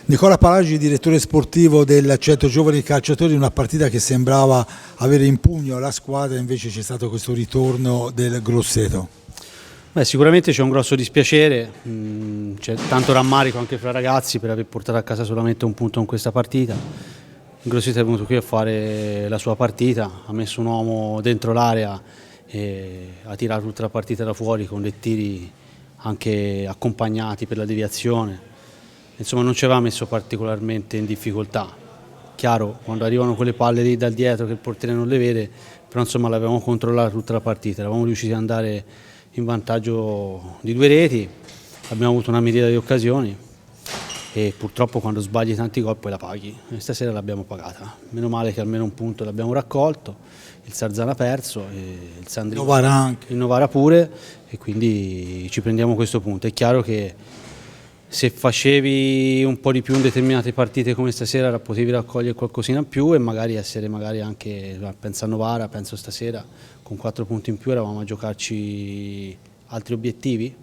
Nicola Palagi, direttore sportivo del Centro Giovani Calciatori, una partita che sembrava avere in pugno la squadra, invece c'è stato questo ritorno del Grosseto. Sicuramente c'è un grosso dispiacere, c'è tanto rammarico anche fra ragazzi per aver portato a casa solamente un punto in questa partita. Il Grosseto è venuto qui a fare la sua partita, ha messo un uomo dentro l'area e ha tirato tutta la partita da fuori con dei tiri anche accompagnati per la deviazione. Insomma, non ci aveva messo particolarmente in difficoltà. Chiaro, quando arrivano quelle palle lì dal dietro che il portiere non le vede, però insomma l'avevamo controllata tutta la partita, eravamo riusciti ad andare in vantaggio di 2 reti, abbiamo avuto una miriade di occasioni e purtroppo quando sbagli tanti gol poi la paghi. E stasera l'abbiamo pagata, meno male che almeno un punto l'abbiamo raccolto, il Sarzana ha perso, e il Sandrino il Novara pure, e quindi ci prendiamo questo punto. È chiaro che se facevi un po' di più in determinate partite come stasera potevi raccogliere qualcosina in più e magari essere anche, penso a Novara, penso stasera, con 4 punti in più eravamo a giocarci altri obiettivi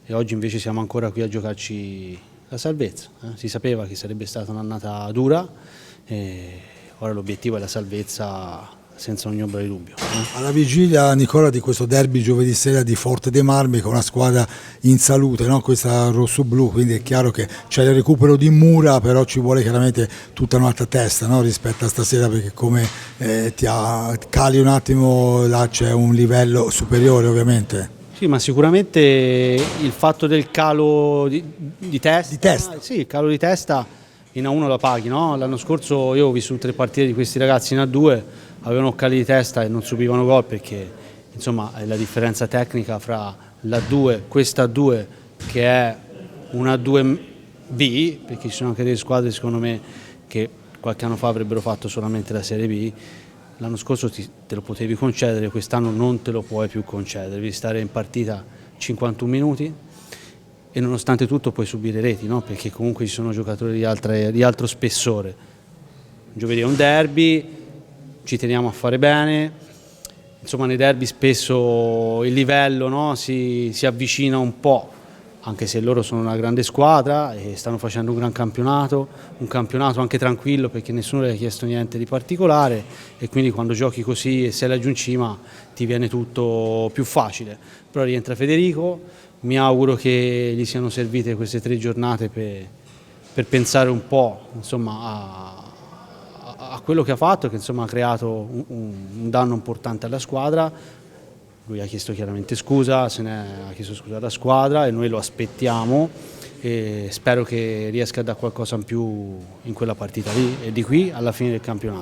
e oggi invece siamo ancora qui a giocarci la salvezza. Si sapeva che sarebbe stata un'annata dura e ora l'obiettivo è la salvezza senza ogni ombra di dubbio. Alla vigilia, Nicola, di questo derby giovedì sera di Forte dei Marmi con una squadra in salute, no? Questa rosso-blu, quindi è chiaro che c'è il recupero di Mura, però ci vuole chiaramente tutta un'altra testa, no? Rispetto a stasera, perché come cali un attimo, là c'è un livello superiore ovviamente. Sì, ma sicuramente il fatto del calo di testa. Sì, il calo di testa in A1 la paghi, no? L'anno scorso io ho vissuto 3 partite di questi ragazzi in A2, avevano cali di testa e non subivano gol perché insomma è la differenza tecnica fra l'A2, questa A2 che è una A2B, perché ci sono anche delle squadre secondo me che qualche anno fa avrebbero fatto solamente la Serie B. L'anno scorso te lo potevi concedere, quest'anno non te lo puoi più concedere, devi stare in partita 51 minuti e nonostante tutto puoi subire reti, no? Perché comunque ci sono giocatori di altro spessore. Giovedì è un derby, ci teniamo a fare bene, insomma nei derby spesso il livello, no? si avvicina un po', anche se loro sono una grande squadra e stanno facendo un campionato anche tranquillo perché nessuno gli ha chiesto niente di particolare e quindi quando giochi così e sei laggiù in cima ti viene tutto più facile. Però rientra Federico, mi auguro che gli siano servite queste 3 giornate per pensare un po', insomma, a quello che ha fatto, che insomma ha creato un danno importante alla squadra. Lui ha chiesto chiaramente scusa, ha chiesto scusa alla squadra e noi lo aspettiamo e spero che riesca a dare qualcosa in più in quella partita lì e di qui alla fine del campionato.